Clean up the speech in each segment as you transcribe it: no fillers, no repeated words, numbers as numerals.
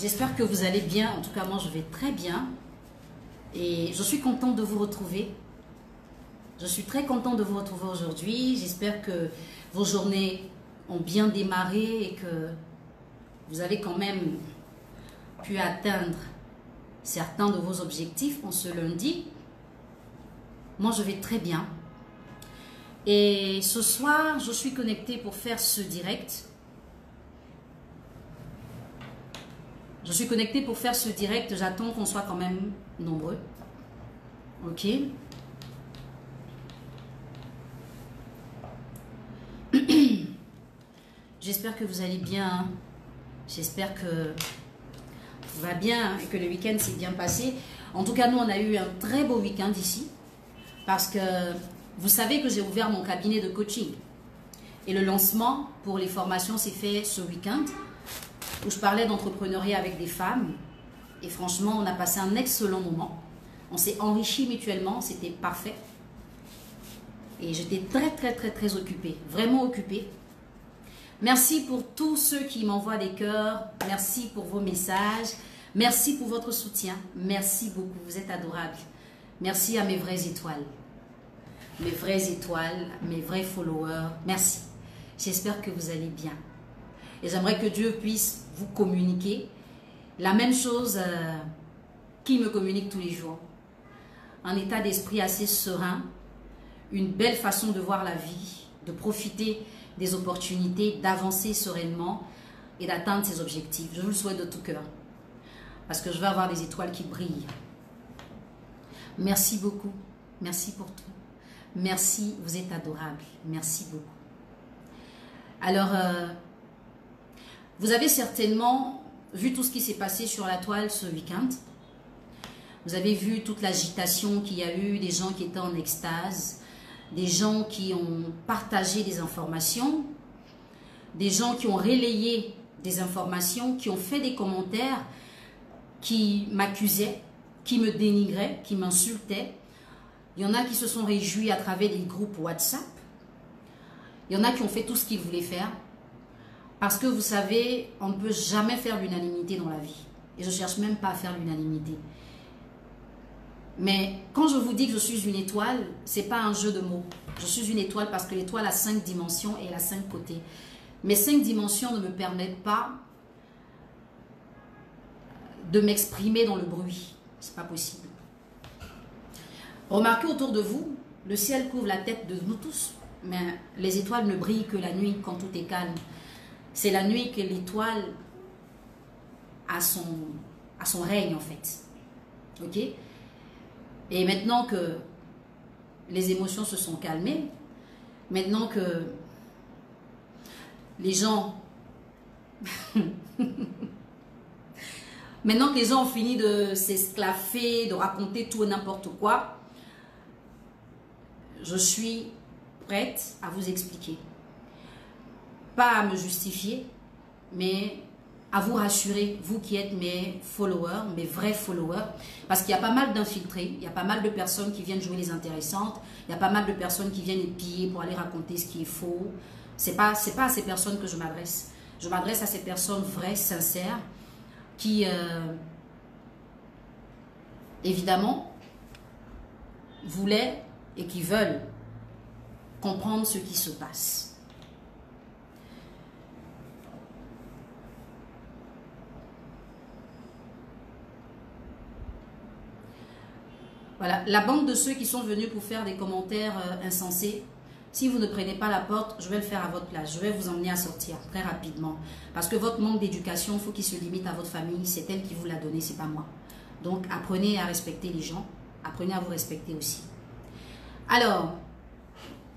J'espère que vous allez bien. En tout cas, moi, je vais très bien. Et je suis contente de vous retrouver. Je suis très contente de vous retrouver aujourd'hui. J'espère que vos journées ont bien démarré et que vous avez quand même pu atteindre certains de vos objectifs en ce lundi. Moi, je vais très bien. Et ce soir, je suis connectée pour faire ce direct. Je suis connectée pour faire ce direct. J'attends qu'on soit quand même nombreux. Ok. J'espère que vous allez bien. J'espère que tout va bien et que le week-end s'est bien passé. En tout cas, nous, on a eu un très beau week-end ici. Parce que vous savez que j'ai ouvert mon cabinet de coaching. Et le lancement pour les formations s'est fait ce week-end, où je parlais d'entrepreneuriat avec des femmes. Et franchement, on a passé un excellent moment. On s'est enrichis mutuellement, c'était parfait. Et j'étais très occupée, vraiment occupée. Merci pour tous ceux qui m'envoient des cœurs. Merci pour vos messages. Merci pour votre soutien. Merci beaucoup, vous êtes adorables. Merci à mes vraies étoiles. Mes vraies étoiles, mes vrais followers. Merci. J'espère que vous allez bien. Et j'aimerais que Dieu puisse vous communiquer la même chose qu'il me communique tous les jours. Un état d'esprit assez serein, une belle façon de voir la vie, de profiter des opportunités, d'avancer sereinement et d'atteindre ses objectifs. Je vous le souhaite de tout cœur. Parce que je vais avoir des étoiles qui brillent. Merci beaucoup. Merci pour tout. Merci, vous êtes adorables. Merci beaucoup. Alors, vous avez certainement vu tout ce qui s'est passé sur la toile ce week-end. Vous avez vu toute l'agitation qu'il y a eu, des gens qui étaient en extase, des gens qui ont partagé des informations, des gens qui ont relayé des informations, qui ont fait des commentaires, qui m'accusaient, qui me dénigraient, qui m'insultaient. Il y en a qui se sont réjouis à travers des groupes WhatsApp. Il y en a qui ont fait tout ce qu'ils voulaient faire. Parce que vous savez, on ne peut jamais faire l'unanimité dans la vie. Et je ne cherche même pas à faire l'unanimité. Mais quand je vous dis que je suis une étoile, ce n'est pas un jeu de mots. Je suis une étoile parce que l'étoile a 5 dimensions et elle a 5 côtés. Mes 5 dimensions ne me permettent pas de m'exprimer dans le bruit. Ce n'est pas possible. Remarquez autour de vous, le ciel couvre la tête de nous tous. Mais les étoiles ne brillent que la nuit quand tout est calme. C'est la nuit que l'étoile a son règne en fait. Ok? Et maintenant que les émotions se sont calmées, maintenant que les gens... maintenant que les gens ont fini de s'esclaffer, de raconter tout et n'importe quoi, je suis prête à vous expliquer. Pas à me justifier, mais à vous rassurer, vous qui êtes mes followers, mes vrais followers, parce qu'il y a pas mal d'infiltrés, il y a pas mal de personnes qui viennent jouer les intéressantes, il y a pas mal de personnes qui viennent les piller pour aller raconter ce qui est faux. C'est pas à ces personnes que je m'adresse. Je m'adresse à ces personnes vraies, sincères, qui, évidemment, voulaient et qui veulent comprendre ce qui se passe. Voilà, la bande de ceux qui sont venus pour faire des commentaires insensés, si vous ne prenez pas la porte, je vais le faire à votre place. Je vais vous emmener à sortir très rapidement. Parce que votre manque d'éducation, il faut qu'il se limite à votre famille. C'est elle qui vous l'a donné, c'est pas moi. Donc, apprenez à respecter les gens. Apprenez à vous respecter aussi. Alors,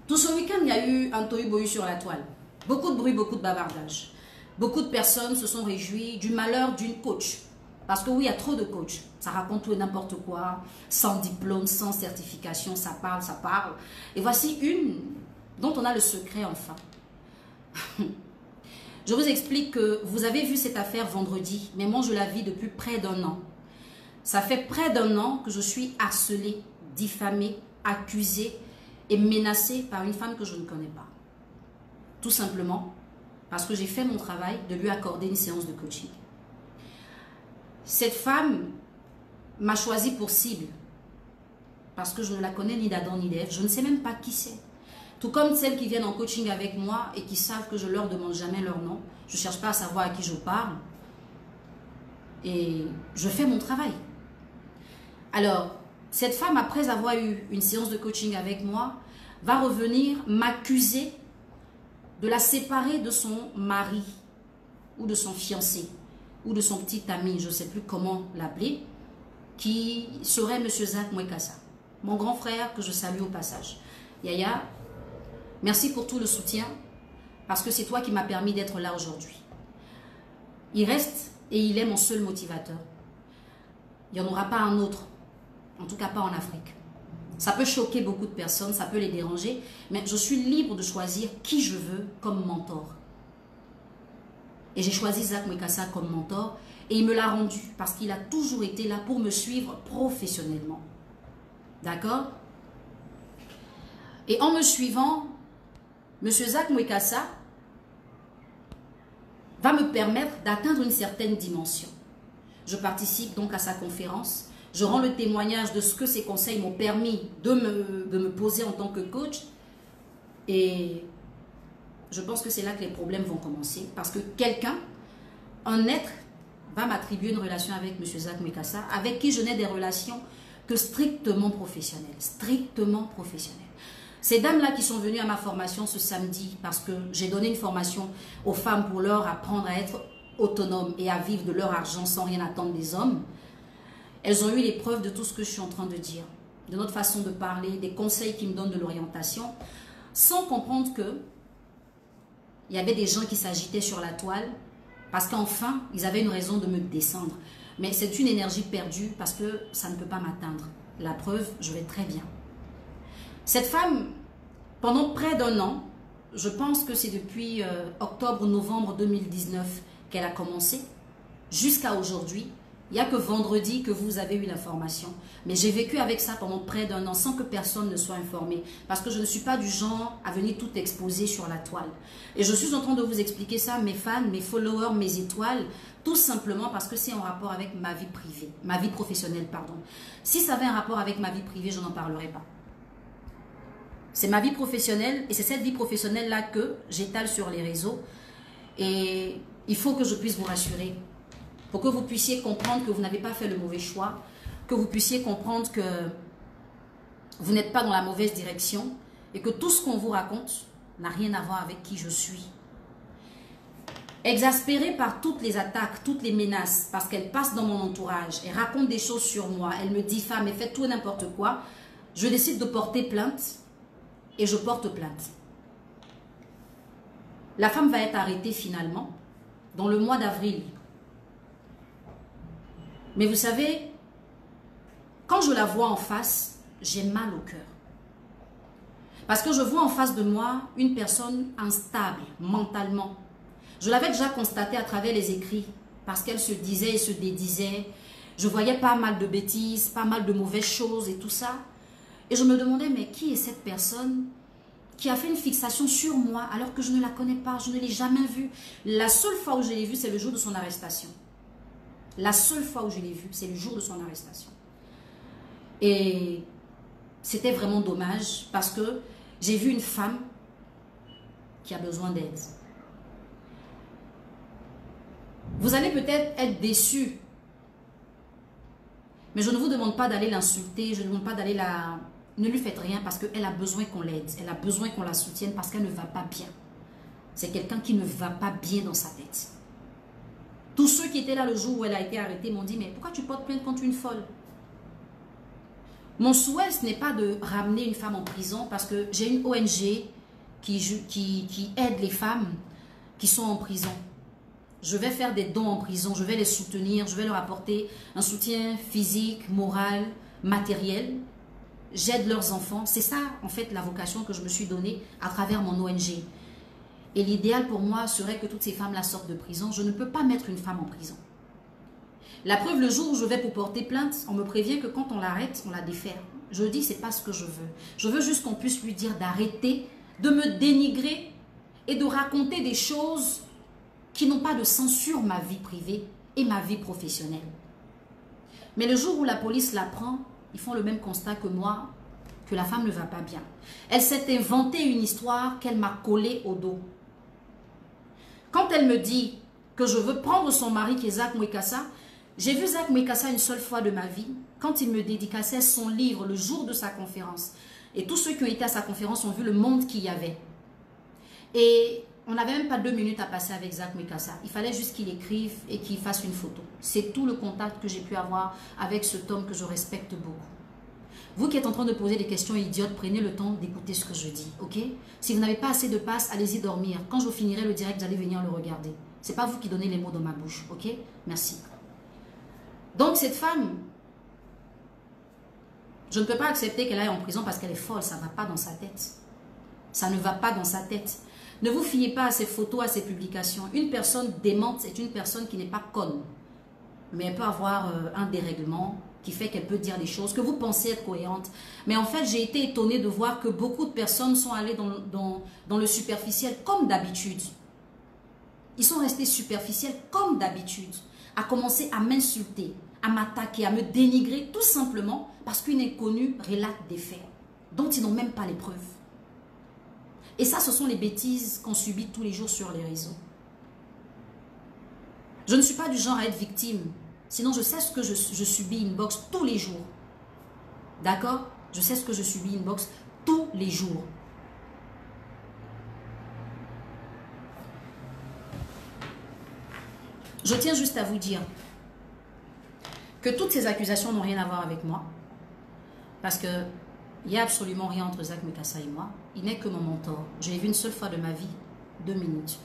tout ce week-end, il y a eu un tohu-bohu sur la toile. Beaucoup de bruit, beaucoup de bavardage. Beaucoup de personnes se sont réjouies du malheur d'une coach. Parce que oui, il y a trop de coachs. Ça raconte tout et n'importe quoi, sans diplôme, sans certification, ça parle, ça parle. Et voici une dont on a le secret enfin. Je vous explique que vous avez vu cette affaire vendredi, mais moi je la vis depuis près d'1 an. Ça fait près d'1 an que je suis harcelée, diffamée, accusée et menacée par une femme que je ne connais pas. Tout simplement parce que j'ai fait mon travail de lui accorder une séance de coaching. Cette femme m'a choisi pour cible. Parce que je ne la connais ni d'Adam ni d'Ève. Je ne sais même pas qui c'est. Tout comme celles qui viennent en coaching avec moi et qui savent que je ne leur demande jamais leur nom. Je ne cherche pas à savoir à qui je parle. Et je fais mon travail. Alors, cette femme, après avoir eu une séance de coaching avec moi, va revenir m'accuser de la séparer de son mari ou de son fiancé ou de son petit ami, je ne sais plus comment l'appeler, qui serait M. Zach Mwekassa, mon grand frère que je salue au passage. Yaya, merci pour tout le soutien, parce que c'est toi qui m'as permis d'être là aujourd'hui. Il reste et il est mon seul motivateur. Il n'y en aura pas un autre, en tout cas pas en Afrique. Ça peut choquer beaucoup de personnes, ça peut les déranger, mais je suis libre de choisir qui je veux comme mentor. Et j'ai choisi Zach Mwekassa comme mentor et il me l'a rendu parce qu'il a toujours été là pour me suivre professionnellement. D'accord? Et en me suivant, M. Zach Mwekassa va me permettre d'atteindre une certaine dimension. Je participe donc à sa conférence. Je rends le témoignage de ce que ses conseils m'ont permis de me poser en tant que coach. Et je pense que c'est là que les problèmes vont commencer. Parce que quelqu'un, un être, va m'attribuer une relation avec M. Zach Mwekassa, avec qui je n'ai des relations que strictement professionnelles. Strictement professionnelles. Ces dames-là qui sont venues à ma formation ce samedi, parce que j'ai donné une formation aux femmes pour leur apprendre à être autonomes et à vivre de leur argent sans rien attendre des hommes, elles ont eu les preuves de tout ce que je suis en train de dire, de notre façon de parler, des conseils qui me donnent de l'orientation, sans comprendre que il y avait des gens qui s'agitaient sur la toile parce qu'enfin, ils avaient une raison de me descendre. Mais c'est une énergie perdue parce que ça ne peut pas m'atteindre. La preuve, je vais très bien. Cette femme, pendant près d'un an, je pense que c'est depuis octobre ou novembre 2019 qu'elle a commencé, jusqu'à aujourd'hui. Il n'y a que vendredi que vous avez eu l'information. Mais j'ai vécu avec ça pendant près d'un an sans que personne ne soit informé. Parce que je ne suis pas du genre à venir tout exposer sur la toile. Et je suis en train de vous expliquer ça, mes fans, mes followers, mes étoiles, tout simplement parce que c'est en rapport avec ma vie privée, ma vie professionnelle, pardon. Si ça avait un rapport avec ma vie privée, je n'en parlerais pas. C'est ma vie professionnelle et c'est cette vie professionnelle-là que j'étale sur les réseaux. Et il faut que je puisse vous rassurer. Pour que vous puissiez comprendre que vous n'avez pas fait le mauvais choix, que vous puissiez comprendre que vous n'êtes pas dans la mauvaise direction et que tout ce qu'on vous raconte n'a rien à voir avec qui je suis. Exaspérée par toutes les attaques, toutes les menaces, parce qu'elle passe dans mon entourage, elle raconte des choses sur moi, elle me diffame, elle fait tout et n'importe quoi, je décide de porter plainte et je porte plainte. La femme va être arrêtée finalement dans le mois d'avril. Mais vous savez, quand je la vois en face, j'ai mal au cœur. Parce que je vois en face de moi une personne instable mentalement. Je l'avais déjà constaté à travers les écrits, parce qu'elle se disait et se dédisait. Je voyais pas mal de bêtises, pas mal de mauvaises choses et tout ça. Et je me demandais, mais qui est cette personne qui a fait une fixation sur moi alors que je ne la connais pas, je ne l'ai jamais vue. La seule fois où je l'ai vue, c'est le jour de son arrestation. La seule fois où je l'ai vue, c'est le jour de son arrestation. Et c'était vraiment dommage parce que j'ai vu une femme qui a besoin d'aide. Vous allez peut-être être déçus, mais je ne vous demande pas d'aller l'insulter, je ne vous demande pas d'aller la... Ne lui faites rien parce qu'elle a besoin qu'on l'aide, elle a besoin qu'on la soutienne parce qu'elle ne va pas bien. C'est quelqu'un qui ne va pas bien dans sa tête. Tous ceux qui étaient là le jour où elle a été arrêtée m'ont dit, mais pourquoi tu portes plainte contre une folle? Mon souhait, ce n'est pas de ramener une femme en prison parce que j'ai une ONG qui aide les femmes qui sont en prison. Je vais faire des dons en prison, je vais les soutenir, je vais leur apporter un soutien physique, moral, matériel. J'aide leurs enfants. C'est ça, en fait, la vocation que je me suis donnée à travers mon ONG. Et l'idéal pour moi serait que toutes ces femmes-là sortent de prison. Je ne peux pas mettre une femme en prison. La preuve, le jour où je vais pour porter plainte, on me prévient que quand on l'arrête, on la défère. Je dis, c'est pas ce que je veux. Je veux juste qu'on puisse lui dire d'arrêter, de me dénigrer et de raconter des choses qui n'ont pas de sens sur ma vie privée et ma vie professionnelle. Mais le jour où la police la prend, ils font le même constat que moi, que la femme ne va pas bien. Elle s'est inventée une histoire qu'elle m'a collée au dos. Quand elle me dit que je veux prendre son mari qui est Zach Mwekassa, j'ai vu Zach Mwekassa une seule fois de ma vie, quand il me dédicaçait son livre le jour de sa conférence. Et tous ceux qui ont été à sa conférence ont vu le monde qu'il y avait. Et on n'avait même pas 2 minutes à passer avec Zach Mwekassa. Il fallait juste qu'il écrive et qu'il fasse une photo. C'est tout le contact que j'ai pu avoir avec cet homme que je respecte beaucoup. Vous qui êtes en train de poser des questions idiotes, prenez le temps d'écouter ce que je dis, ok? Si vous n'avez pas assez de passe, allez-y dormir. Quand je finirai le direct, vous allez venir le regarder. Ce n'est pas vous qui donnez les mots dans ma bouche, ok? Merci. Donc cette femme, je ne peux pas accepter qu'elle aille en prison parce qu'elle est folle. Ça ne va pas dans sa tête. Ça ne va pas dans sa tête. Ne vous fiez pas à ces photos, à ces publications. Une personne démente, c'est une personne qui n'est pas conne. Mais elle peut avoir un dérèglement qui fait qu'elle peut dire des choses que vous pensez être cohérentes. Mais en fait, j'ai été étonnée de voir que beaucoup de personnes sont allées dans le superficiel comme d'habitude. Ils sont restés superficiels comme d'habitude, à commencer à m'insulter, à m'attaquer, à me dénigrer, tout simplement parce qu'une inconnue relate des faits dont ils n'ont même pas les preuves. Et ça, ce sont les bêtises qu'on subit tous les jours sur les réseaux. Je ne suis pas du genre à être victime. Sinon, je sais ce que je subis inbox tous les jours. D'accord? Je sais ce que je subis inbox tous les jours. Je tiens juste à vous dire que toutes ces accusations n'ont rien à voir avec moi. Parce qu'il n'y a absolument rien entre Zach Mwekassa et moi. Il n'est que mon mentor. Je l'ai vu une seule fois de ma vie, 2 minutes.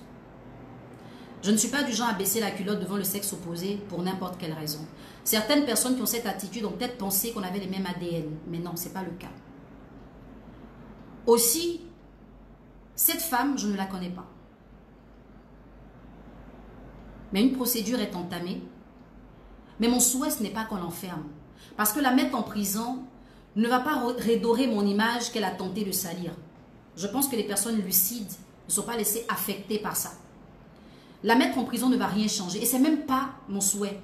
Je ne suis pas du genre à baisser la culotte devant le sexe opposé pour n'importe quelle raison. Certaines personnes qui ont cette attitude ont peut-être pensé qu'on avait les mêmes ADN. Mais non, ce n'est pas le cas. Aussi, cette femme, je ne la connais pas. Mais une procédure est entamée. Mais mon souhait, ce n'est pas qu'on l'enferme. Parce que la mettre en prison ne va pas redorer mon image qu'elle a tenté de salir. Je pense que les personnes lucides ne sont pas laissées affecter par ça. La mettre en prison ne va rien changer. Et ce n'est même pas mon souhait.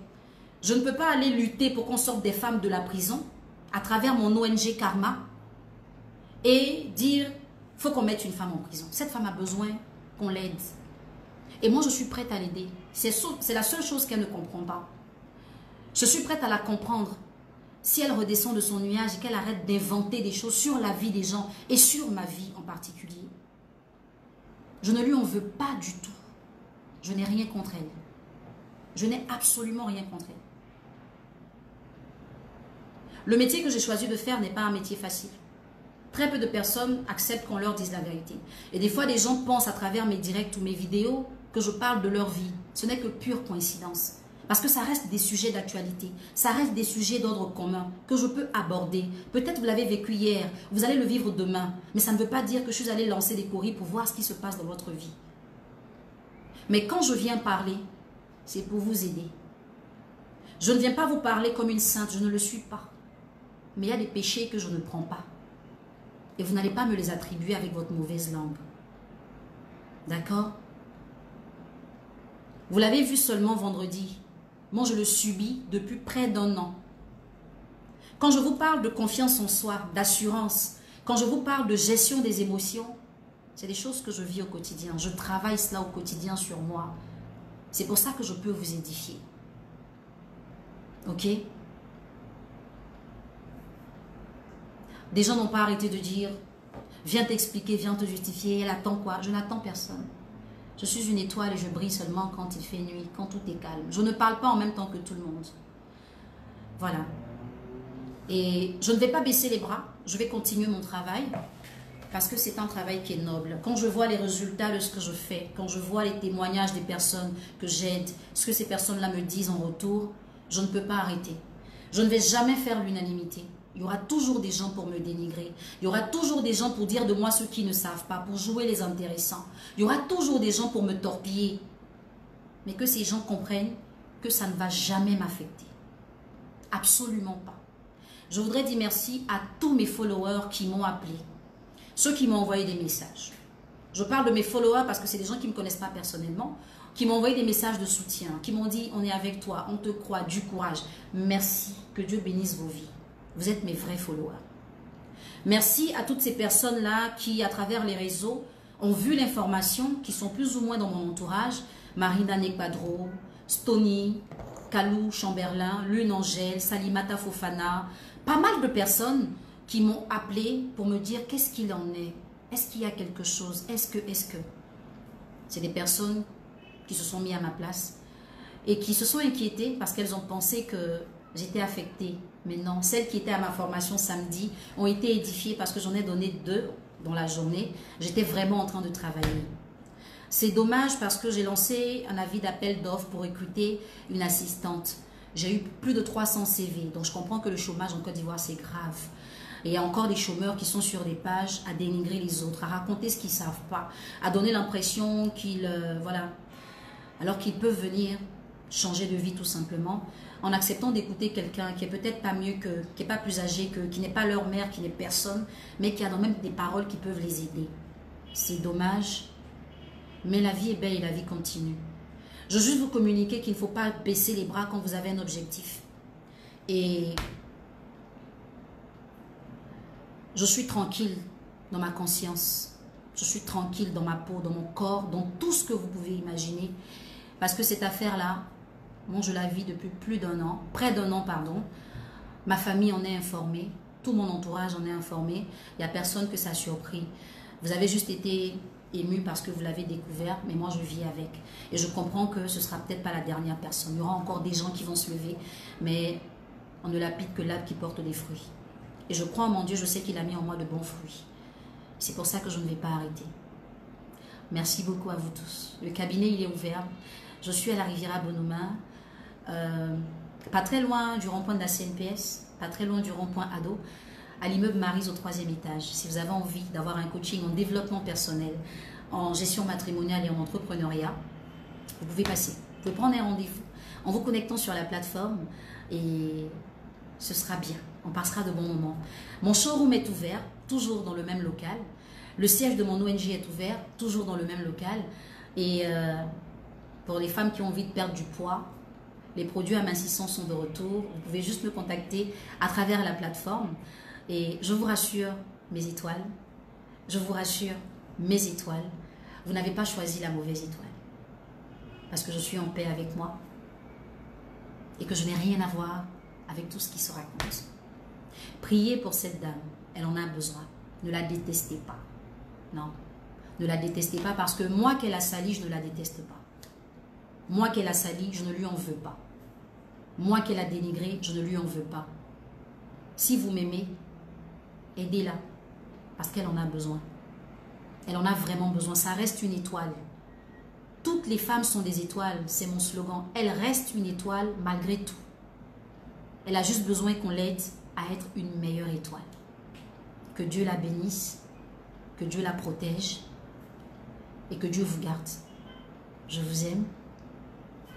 Je ne peux pas aller lutter pour qu'on sorte des femmes de la prison à travers mon ONG Karma et dire, il faut qu'on mette une femme en prison. Cette femme a besoin qu'on l'aide. Et moi, je suis prête à l'aider. C'est la seule chose qu'elle ne comprend pas. Je suis prête à la comprendre. Si elle redescend de son nuage et qu'elle arrête d'inventer des choses sur la vie des gens et sur ma vie en particulier, je ne lui en veux pas du tout. Je n'ai rien contre elle. Je n'ai absolument rien contre elle. Le métier que j'ai choisi de faire n'est pas un métier facile. Très peu de personnes acceptent qu'on leur dise la vérité. Et des fois, des gens pensent à travers mes directs ou mes vidéos que je parle de leur vie. Ce n'est que pure coïncidence. Parce que ça reste des sujets d'actualité. Ça reste des sujets d'ordre commun que je peux aborder. Peut-être vous l'avez vécu hier, vous allez le vivre demain. Mais ça ne veut pas dire que je suis allée lancer des courriers pour voir ce qui se passe dans votre vie. Mais quand je viens parler, c'est pour vous aider. Je ne viens pas vous parler comme une sainte, je ne le suis pas. Mais il y a des péchés que je ne prends pas. Et vous n'allez pas me les attribuer avec votre mauvaise langue. D'accord? Vous l'avez vu seulement vendredi. Moi, je le subis depuis près d'1 an. Quand je vous parle de confiance en soi, d'assurance, quand je vous parle de gestion des émotions, c'est des choses que je vis au quotidien. Je travaille cela au quotidien sur moi. C'est pour ça que je peux vous édifier. Ok? Des gens n'ont pas arrêté de dire, viens t'expliquer, viens te justifier, elle attend quoi? Je n'attends personne. Je suis une étoile et je brille seulement quand il fait nuit, quand tout est calme. Je ne parle pas en même temps que tout le monde. Voilà. Et je ne vais pas baisser les bras, je vais continuer mon travail parce que c'est un travail qui est noble. Quand je vois les résultats de ce que je fais, quand je vois les témoignages des personnes que j'aide, ce que ces personnes-là me disent en retour, je ne peux pas arrêter. Je ne vais jamais faire l'unanimité. Il y aura toujours des gens pour me dénigrer. Il y aura toujours des gens pour dire de moi ce qu'ils ne savent pas, pour jouer les intéressants. Il y aura toujours des gens pour me torpiller. Mais que ces gens comprennent que ça ne va jamais m'affecter. Absolument pas. Je voudrais dire merci à tous mes followers qui m'ont appelé. Ceux qui m'ont envoyé des messages. Je parle de mes followers parce que c'est des gens qui ne me connaissent pas personnellement. qui m'ont envoyé des messages de soutien, qui m'ont dit on est avec toi, on te croit, du courage. Merci, que Dieu bénisse vos vies. Vous êtes mes vrais followers. Merci à toutes ces personnes-là qui, à travers les réseaux, ont vu l'information, qui sont plus ou moins dans mon entourage. Marina Nekpadro, Stony, Kalou Chamberlain, Lune Angèle, Salimata Fofana, pas mal de personnes qui m'ont appelé pour me dire qu'est-ce qu'il en est. Est-ce qu'il y a quelque chose? Est-ce que... C'est des personnes qui se sont mis à ma place et qui se sont inquiétées parce qu'elles ont pensé que j'étais affectée. Mais non, celles qui étaient à ma formation samedi ont été édifiées parce que j'en ai donné 2 dans la journée. J'étais vraiment en train de travailler. C'est dommage parce que j'ai lancé un avis d'appel d'offres pour recruter une assistante. J'ai eu plus de 300 CV, donc je comprends que le chômage en Côte d'Ivoire, c'est grave. Et il y a encore des chômeurs qui sont sur des pages à dénigrer les autres, à raconter ce qu'ils ne savent pas, à donner l'impression qu'ils... voilà. Alors qu'ils peuvent venir changer de vie tout simplement, en acceptant d'écouter quelqu'un qui est peut-être pas mieux que, qui n'est pas plus âgé que, qui n'est pas leur mère, qui n'est personne, mais qui a quand même des paroles qui peuvent les aider. C'est dommage, mais la vie est belle et la vie continue. Je veux juste vous communiquer qu'il ne faut pas baisser les bras quand vous avez un objectif. Et je suis tranquille dans ma conscience. Je suis tranquille dans ma peau, dans mon corps, dans tout ce que vous pouvez imaginer. Parce que cette affaire-là, moi je la vis depuis plus d'1 an, près d'1 an, pardon. Ma famille en est informée, tout mon entourage en est informé. Il n'y a personne que ça a surpris. Vous avez juste été ému parce que vous l'avez découvert, mais moi je vis avec. Et je comprends que ce ne sera peut-être pas la dernière personne. Il y aura encore des gens qui vont se lever, mais on ne lapide que l'arbre qui porte des fruits. Et je crois en mon Dieu, je sais qu'il a mis en moi de bons fruits. C'est pour ça que je ne vais pas arrêter. Merci beaucoup à vous tous. Le cabinet, il est ouvert. Je suis à la Riviera Bonhoma, pas très loin du rond-point de la CNPS, pas très loin du rond-point Ado, à l'immeuble Maryse au 3e étage. Si vous avez envie d'avoir un coaching en développement personnel, en gestion matrimoniale et en entrepreneuriat, vous pouvez passer. Vous pouvez prendre un rendez-vous en vous connectant sur la plateforme et ce sera bien. On passera de bons moments. Mon showroom est ouvert, toujours dans le même local. Le siège de mon ONG est ouvert, toujours dans le même local. Et pour les femmes qui ont envie de perdre du poids, les produits amincissants sont de retour. Vous pouvez juste me contacter à travers la plateforme. Et je vous rassure, mes étoiles, je vous rassure, mes étoiles, vous n'avez pas choisi la mauvaise étoile. Parce que je suis en paix avec moi et que je n'ai rien à voir avec tout ce qui se raconte. Priez pour cette dame, elle en a besoin. Ne la détestez pas. Non, ne la détestez pas parce que moi qu'elle a sali, je ne la déteste pas. Moi qu'elle a sali, je ne lui en veux pas. Moi qu'elle a dénigré, je ne lui en veux pas. Si vous m'aimez, aidez-la parce qu'elle en a besoin. Elle en a vraiment besoin. Ça reste une étoile. Toutes les femmes sont des étoiles, c'est mon slogan. Elle reste une étoile malgré tout. Elle a juste besoin qu'on l'aide à être une meilleure étoile. Que Dieu la bénisse, que Dieu la protège et que Dieu vous garde. Je vous aime.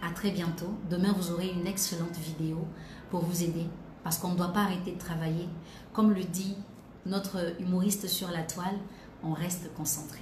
À très bientôt. Demain, vous aurez une excellente vidéo pour vous aider parce qu'on ne doit pas arrêter de travailler. Comme le dit notre humoriste sur la toile, on reste concentré.